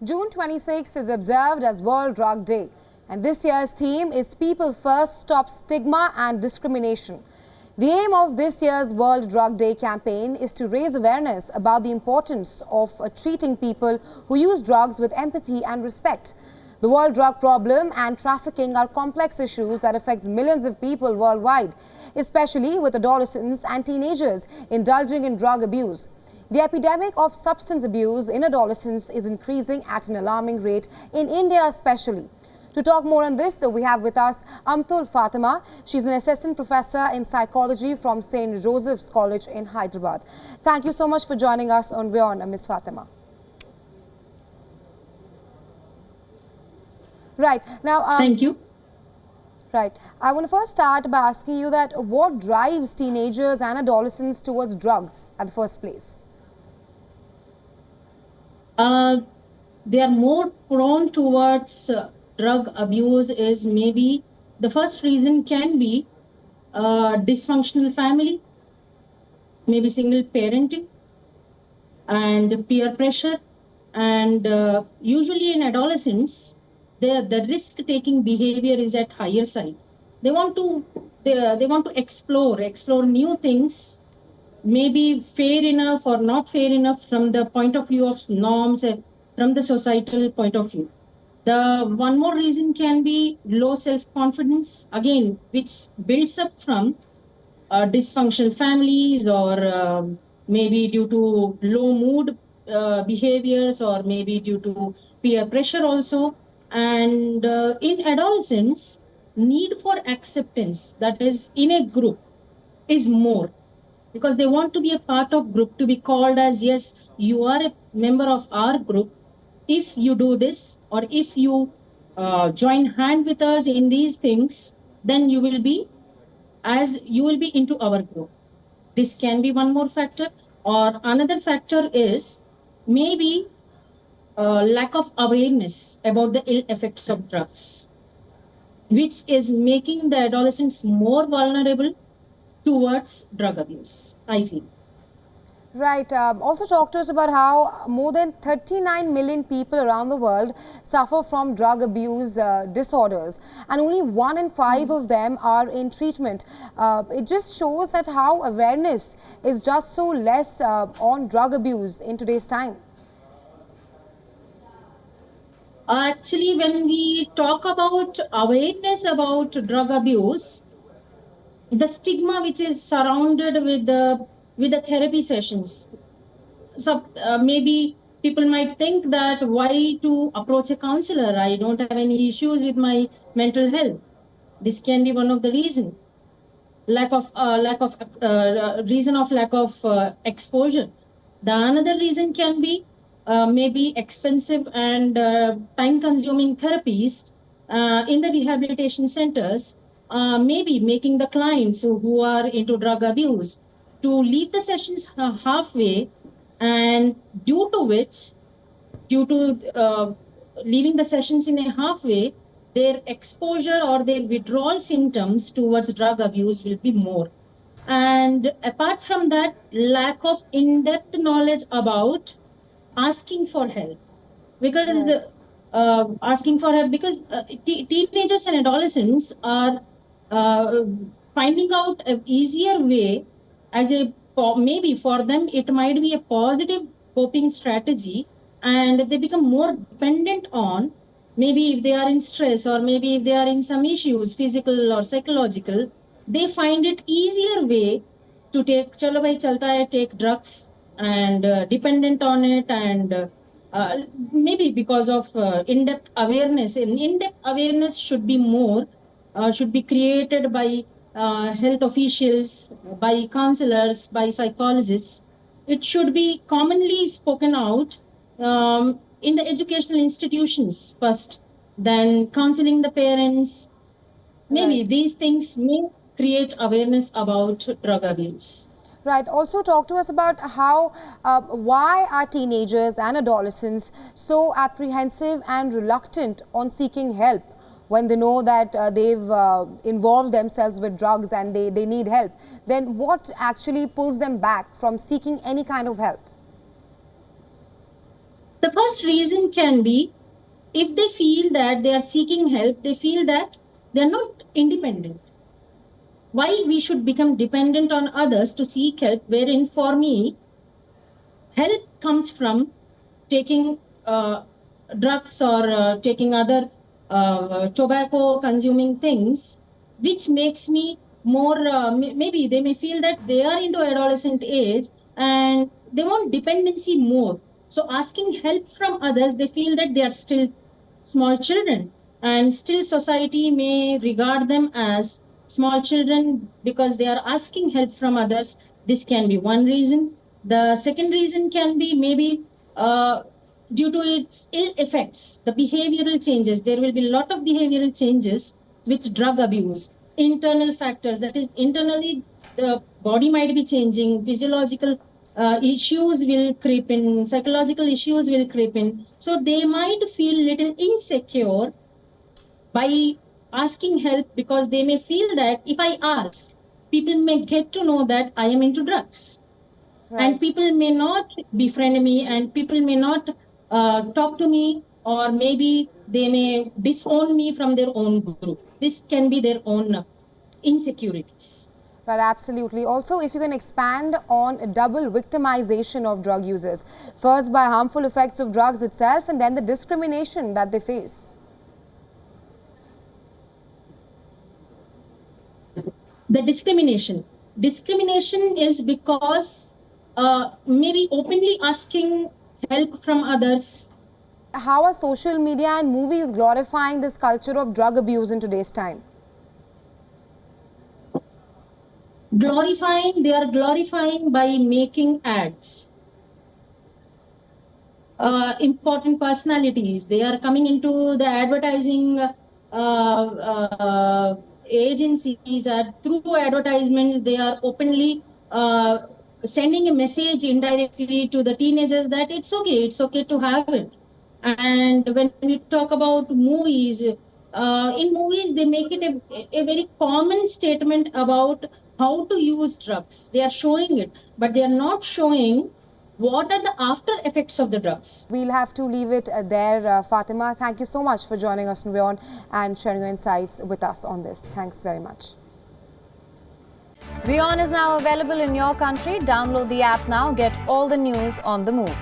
June 26 is observed as World Drug Day, and this year's theme is People First, Stop Stigma and Discrimination. The aim of this year's World Drug Day campaign is to raise awareness about the importance of treating people who use drugs with empathy and respect. The world drug problem and trafficking are complex issues that affect millions of people worldwide, especially with adolescents and teenagers indulging in drug abuse. The epidemic of substance abuse in adolescents is increasing at an alarming rate in India especially. To talk more on this, we have with us Amtul Fatima. She's an assistant professor in psychology from St. Joseph's College in Hyderabad. Thank you so much for joining us on WION, Ms. Fatima. Right. Now, thank you. Right. I want to first start by asking you that what drives teenagers and adolescents towards drugs at the first place? They are more prone towards drug abuse is maybe the first reason can be dysfunctional family, maybe single parenting and peer pressure. And usually in adolescents, the risk-taking behavior is at higher side. They want to explore new things, maybe fair enough or not fair enough from the point of view of norms, from the societal point of view. The one more reason can be low self-confidence, again, which builds up from dysfunctional families or maybe due to low mood behaviors or maybe due to peer pressure also. And in adolescence, need for acceptance, that is in a group, is more. Because they want to be a part of group, to be called as, yes, you are a member of our group. If you do this or if you join hand with us in these things, then you will be into our group. This can be one more factor. Or another factor is maybe lack of awareness about the ill effects of drugs, which is making the adolescents more vulnerable towards drug abuse, I feel. Right. Also talk to us about how more than 39 million people around the world suffer from drug abuse disorders, and only 1 in 5 of them are in treatment. It just shows that how awareness is just so less on drug abuse in today's time. Actually, when we talk about awareness about drug abuse, the stigma which is surrounded with the therapy sessions. So maybe people might think that why to approach a counselor? I don't have any issues with my mental health. This can be one of the reasons. Reason of lack of exposure. The another reason can be maybe expensive and time-consuming therapies in the rehabilitation centers. Maybe making the clients who are into drug abuse to leave the sessions halfway, and due to leaving the sessions in a halfway, their exposure or their withdrawal symptoms towards drug abuse will be more. And apart from that, lack of in-depth knowledge about asking for help, because asking for help, because teenagers and adolescents are finding out an easier way as maybe for them it might be a positive coping strategy, and they become more dependent on, maybe if they are in stress or maybe if they are in some issues, physical or psychological, they find it easier way to take chalo bhai chalta hai, take drugs and dependent on it, and maybe because of in-depth awareness. And in-depth awareness should be more, should be created by health officials, by counselors, by psychologists. It should be commonly spoken out in the educational institutions first, then counseling the parents. Maybe these things may create awareness about drug abuse. Right. Also talk to us about how, why are teenagers and adolescents so apprehensive and reluctant on seeking help when they know that they've involved themselves with drugs and they need help? Then what actually pulls them back from seeking any kind of help? The first reason can be if they feel that they are seeking help, they feel that they are not independent. Why we should become dependent on others to seek help, wherein for me, help comes from taking drugs or taking other tobacco consuming things, which makes me more, maybe they may feel that they are into adolescent age and they want dependency more. So asking help from others, they feel that they are still small children, and still society may regard them as small children because they are asking help from others. This can be one reason. The second reason can be maybe due to its ill effects, the behavioral changes. There will be a lot of behavioral changes with drug abuse, internal factors, that is internally the body might be changing, physiological issues will creep in, psychological issues will creep in. So they might feel little insecure by asking help because they may feel that if I ask, people may get to know that I am into drugs. Right. And people may not befriend me, and people may not talk to me, or maybe they may disown me from their own group. This can be their own insecurities. Right, absolutely. Also, if you can expand on double victimization of drug users, first by harmful effects of drugs itself and then the discrimination that they face. The discrimination. Discrimination is because maybe openly asking help from others. How are social media and movies glorifying this culture of drug abuse in today's time? They are glorifying by making ads. Important personalities, they are coming into the advertising agencies, through advertisements they are openly sending a message indirectly to the teenagers that it's okay to have it. And when we talk about movies, in movies they make it a very common statement about how to use drugs. They are showing it, but they are not showing what are the after effects of the drugs. We'll have to leave it there, Fatima. Thank you so much for joining us on WION and sharing your insights with us on this. Thanks very much. WION is now available in your country. Download the app now. Get all the news on the move.